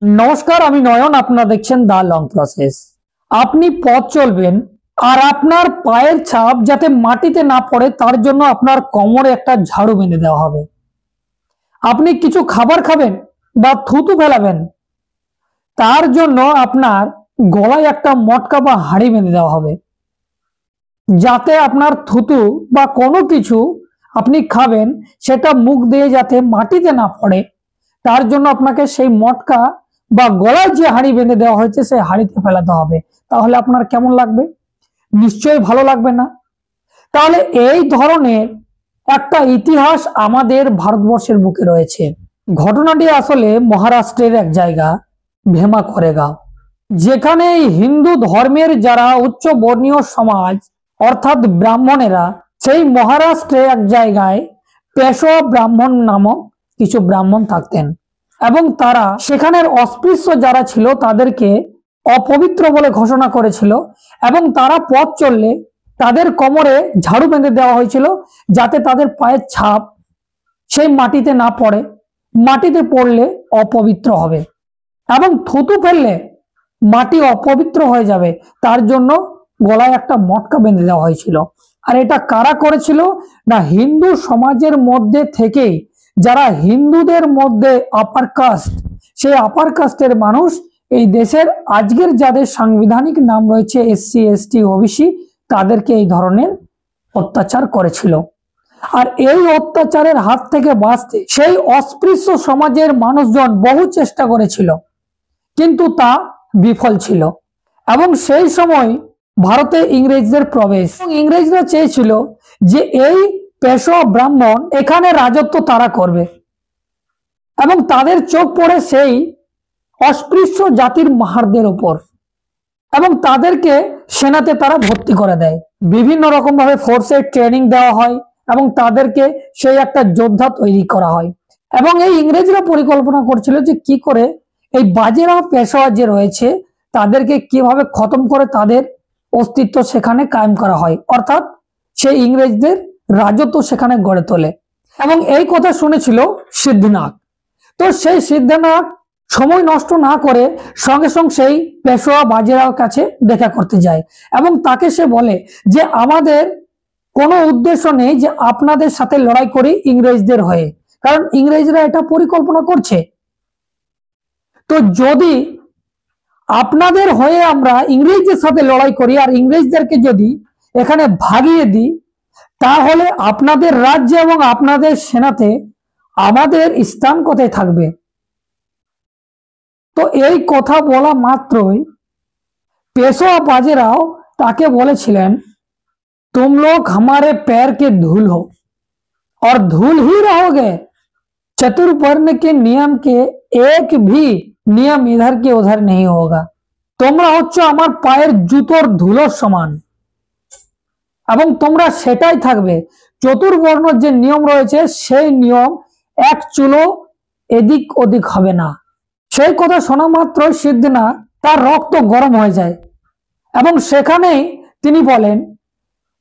नमस्कार, আমি নয়ন। আপনারা দেখছেন দা লং প্রসেস। আপনি পথ চলবেন আর আপনার পায়ের ছাপ যাতে মাটিতে না পড়ে তার জন্য আপনার কোমরে একটা ঝাড়ু বেঁধে দেওয়া হবে। আপনি কিছু খাবার খাবেন বা থুতু ফেলাবেন, তার জন্য আপনার গলায় একটা মটকা বা হাঁড়ি বেঁধে দেওয়া হবে, যাতে আপনার থুতু বা কোনো কিছু আপনি খাবেন সেটা মুখ দিয়ে যাতে মাটিতে না পড়ে, তার জন্য আপনাকে সেই মটকা বা গলায় যে হাঁড়ি বেঁধে দেওয়া হয়েছে সেই হাঁড়িতে ফেলাতে হবে। তাহলে আপনার কেমন লাগবে? নিশ্চয়ই ভালো লাগবে না? তাহলে এই ধরনের একটা ইতিহাস আমাদের ভারতবর্ষের বুকে রয়েছে। ঘটনাটি আসলে মহারাষ্ট্রের এক জায়গা, ভেমা করেগাঁও, যেখানে হিন্দু ধর্মের যারা উচ্চ বর্ণীয় সমাজ অর্থাৎ ব্রাহ্মণেরা, সেই মহারাষ্ট্রে এক জায়গায় পেশোয়া ব্রাহ্মণ নামক কিছু ব্রাহ্মণ থাকতেন এবং তারা সেখানের অস্পৃশ্য যারা ছিল তাদেরকে অপবিত্র বলে ঘোষণা করেছিল এবং তারা পথ চললে তাদের কোমরে ঝাড়ু বেঁধে দেওয়া হয়েছিল যাতে তাদের পায়ের ছাপ সেই মাটিতে না পড়ে, মাটিতে পড়লে অপবিত্র হবে এবং থুতু ফেললে মাটি অপবিত্র হয়ে যাবে, তার জন্য গলায় একটা মটকা বেঁধে দেওয়া হয়েছিল। আর এটা কারা করেছিল না, হিন্দু সমাজের মধ্যে থেকে যারা হিন্দুদের মধ্যে আপার কাস্ট, সেই আপার কাস্টের মানুষ এই দেশের আজকের যাদের সাংবিধানিক নাম রয়েছে এসসি এসটি ওবিসি, তাদেরকে এই ধরনের অত্যাচার করেছিল। আর এই অত্যাচারের হাত থেকে বাঁচতে সেই অস্পৃশ্য সমাজের মানুষজন বহু চেষ্টা করেছিল, কিন্তু তা বিফল ছিল। এবং সেই সময় ভারতে ইংরেজদের প্রবেশ, ইংরেজরা চেয়েছিল যে এই পেশোয়া ব্রাহ্মণ এখানে রাজত্ব তারা করবে এবং তাদের চোখ পড়ে সেই অস্পৃশ্য জাতির মাহারদের উপর এবং তাদেরকে সেনাতে তারা ভর্তি করে দেয়। বিভিন্ন রকম ভাবে ফোর্সের ট্রেনিং দেওয়া হয় এবং তাদেরকে সেই একটা যোদ্ধা তৈরি করা হয়। এবং এই ইংরেজরা পরিকল্পনা করছিল যে কি করে এই বাজেরাও পেশোয়া যে রয়েছে তাদেরকে কিভাবে খতম করে তাদের অস্তিত্ব সেখানে কায়েম করা হয়, অর্থাৎ সেই ইংরেজদের রাজত্ব সেখানে গড়ে তোলে। এবং এই কথা শুনেছিল সিদ্ধিনাথ। তো সেই সিদ্ধিনাথ সময় নষ্ট না করে সঙ্গে সঙ্গে সেই পেশোয়া বাজেরাওর কাছে দেখা করতে যায় এবং তাকে সে বলে যে আমাদের কোনো উদ্দেশ্য নেই যে আপনাদের সাথে লড়াই করি ইংরেজদের হয়ে, কারণ ইংরেজরা এটা পরিকল্পনা করছে। তো যদি আপনাদের হয়ে আমরা ইংরেজদের সাথে লড়াই করি আর ইংরেজদেরকে যদি এখানে ভাগিয়ে দিই, তাহলে আপনাদের রাজ্যে এবং আপনাদের সেনাতে আমাদের স্থান কোথায় থাকবে? তো এই কথা বলা মাত্রই पेशवा बाजीराव ताके बोलेছিলেন, तुम लोग हमारे पैर के धूल हो और धूल ही रहोगे। चतुर्वर्ण के नियम के एक भी नियम इधर के उधर नहीं होगा। তোমরা হচ্ছে আমার পায়ের জুতোর ধুলোর সমান এবং তোমরা সেটাই থাকবে। চতুর্বর্ণ যে নিয়ম রয়েছে সেই নিয়ম এক চুলো এদিক ওদিক হবে না। সেই কথা শোনা মাত্র সিদ্ধিনাথ তার রক্ত গরম হয়ে যায় এবং সেখানেই তিনি বলেন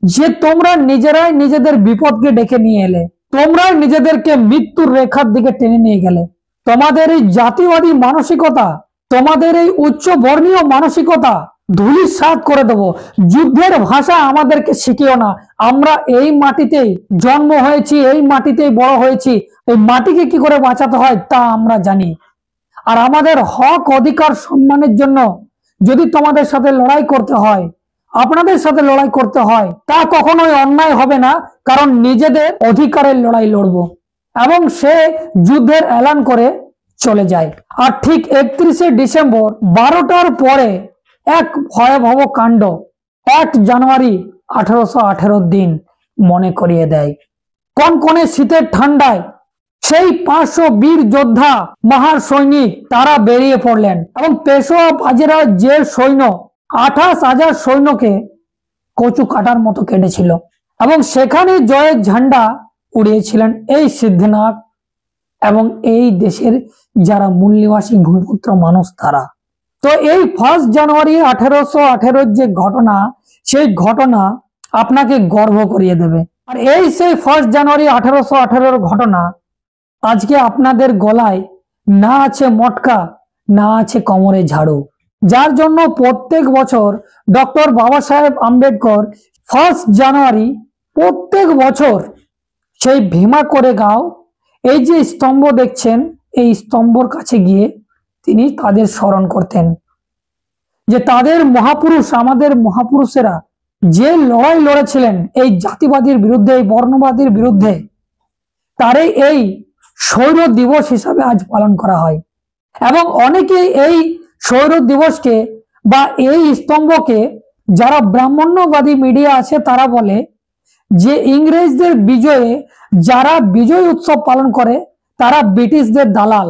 যে তোমরা নিজেরাই নিজেদের বিপদকে ডেকে নিয়ে এলে, তোমরাই নিজেদেরকে মৃত্যুর রেখার দিকে টেনে নিয়ে গেলে। তোমাদের এই জাতিবাদী মানসিকতা, তোমাদের এই উচ্চ বর্ণীয় মানসিকতা ধূলিসাৎ করে দেব। যুদ্ধের ভাষা আমাদেরকে শিখিও না। আমরা এই মাটিতেই জন্ম হয়েছি, এই মাটিতেই বড় হয়েছি, এই মাটিকে কি করে বাঁচাতে হয় তা আমরা জানি। আর আমাদের হক অধিকার সম্মানের জন্য যদি তোমাদের সাথে লড়াই করতে হয়, আপনাদের সাথে লড়াই করতে হয়, তা কখনোই অন্যায় হবে না, কারণ নিজেদের অধিকারের লড়াই লড়ব। এবং সে যুদ্ধের এলান করে চলে যায়। আর ঠিক 31শে ডিসেম্বর 12টার পরে এক ভয়াবহ কাণ্ড 1 জানুয়ারি 1818 দিন মনে করিয়ে দেয়। কনকনে শীতের ঠান্ডায় সেই 500 বীর যোদ্ধা মহার সৈনিক তারা বেরিয়ে পড়লেন এবং পেশোয়া বাজিরাও যে সৈন্য 28,000 সৈন্যকে কচু কাটার মতো কেটেছিল এবং সেখানে জয়ের ঝান্ডা উড়িয়েছিলেন এই সিদ্ধিনাথ এবং এই দেশের যারা মূল্যবাসী ভূমিপুত্র মানুষ তারা। তো এই 1 জানুয়ারি 1818 যে ঘটনা, সেই ঘটনা আপনাকে গর্ব করিয়ে দেবে। আর এই সেই 1 জানুয়ারি 1818 ঘটনা আজকে আপনাদের গলায় না আছে মটকা, না আছে কোমরে ঝাড়ু, যার জন্য প্রত্যেক বছর ডক্টর বাবা সাহেব আম্বেদকর 1 জানুয়ারি প্রত্যেক বছর সেই ভীমা করে গাঁও এই যে স্তম্ভ দেখছেন, এই স্তম্ভর কাছে গিয়ে তিনি তাদের স্মরণ করতেন যে তাদের মহাপুরুষ, আমাদের মহাপুরুষেরা যে লড়াই লড়েছিলেন এই জাতিবাদীর বিরুদ্ধে, এই বর্ণবাদীর বিরুদ্ধে, তারই এই শৌর দিবস হিসাবে আজ পালন করা হয়। এবং অনেকেই এই শৌর দিবসকে বা এই স্তম্ভকে, যারা ব্রাহ্মণ্যবাদী মিডিয়া আছে তারা বলে যে ইংরেজদের বিজয়ে যারা বিজয় উৎসব পালন করে তারা ব্রিটিশদের দালাল।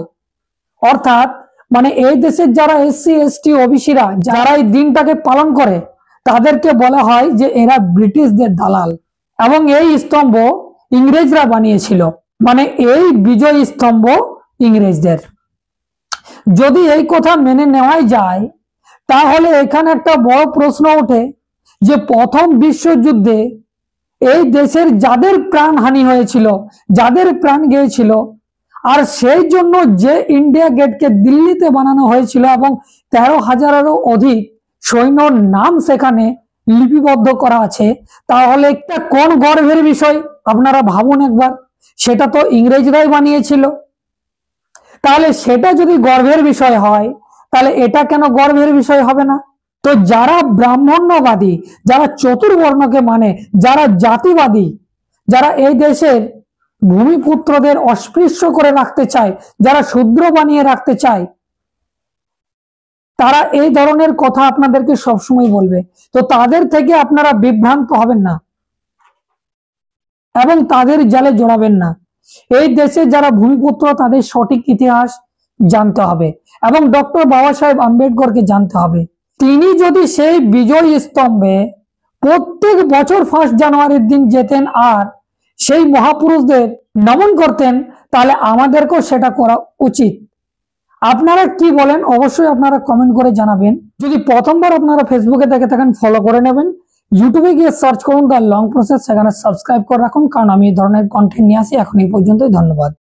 অর্থাৎ মানে এই দেশের যারা এসসি এসটি ওবিসিরা যারা এই দিনটাকে পালন করে তাদেরকে বলা হয় যে এরা ব্রিটিশদের দালাল। এবং এই স্তম্ভ ইংরেজরা বানিয়েছিল, মানে এই বিজয় স্তম্ভ ইংরেজদের। যদি এই কথা মেনে নেওয়াই যায় তাহলে এখানে একটা বড় প্রশ্ন ওঠে যে প্রথম বিশ্বযুদ্ধে এই দেশের যাদের প্রাণহানি হয়েছিল, যাদের প্রাণ গিয়েছিল, আর সেই জন্য যে ইন্ডিয়া গেটকে দিল্লিতে বানানো হয়েছিল এবং 13,000-এরও অধিক সৈন্যর নাম সেখানে লিপিবদ্ধ করা আছে, তাহলে একটা কোন গর্বের বিষয় আপনারা ভাবুন একবার। সেটা তো ইংরেজরাই বানিয়েছিল। তাহলে সেটা যদি গর্বের বিষয় হয় তাহলে এটা কেন গর্বের বিষয় হবে না? তো যারা ব্রাহ্মণ্যবাদী, যারা চতুর্বর্ণকে মানে, যারা জাতিবাদী, যারা এই দেশের ভূমিপুত্রদের অস্পৃশ্য করে রাখতে চায়, যারা শূদ্র বানিয়ে রাখতে চায়, তারা এই ধরনের কথা আপনাদেরকে সবসময় বলবে। তো তাদের থেকে আপনারা বিভ্রান্ত হবেন না এবং তাদের জালে জড়াবেন না। এই দেশে যারা ভূমিপুত্র তাদের সঠিক ইতিহাস জানতে হবে এবং ডক্টর বাবা সাহেব আম্বেদকরকে জানতে হবে। তিনি যদি সেই বিজয় স্তম্ভে প্রত্যেক বছর 1 জানুয়ারির দিন যেতেন আর সেই মহাপুরুষদের নমন করতেন, তাহলে আমাদেরকেও সেটা করা উচিত। আপনারা কি বলেন অবশ্যই আপনারা কমেন্ট করে জানাবেন। যদি প্রথমবার আপনারা ফেসবুকে দেখে থাকেন ফলো করে নেবেন, ইউটিউবে গিয়ে সার্চ করুন দ্য লং প্রসেস, সেখানে সাবস্ক্রাইব করে রাখুন, কারণ আমি এই ধরনের কন্টেন্ট নিয়ে আসি। এখন এই পর্যন্তই, ধন্যবাদ।